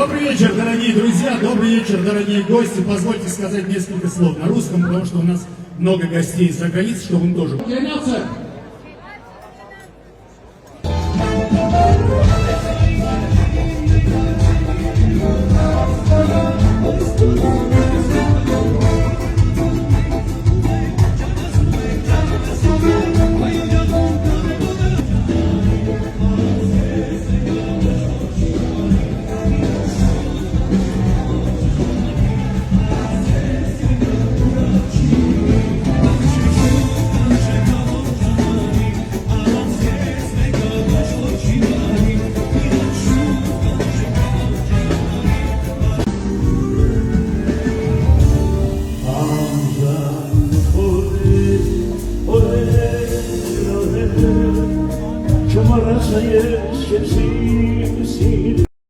Добрый вечер, дорогие друзья, добрый вечер, дорогие гости. Позвольте сказать несколько слов на русском, потому что у нас много гостей из-за границы, чтобы им тоже... Чому раз є ще всі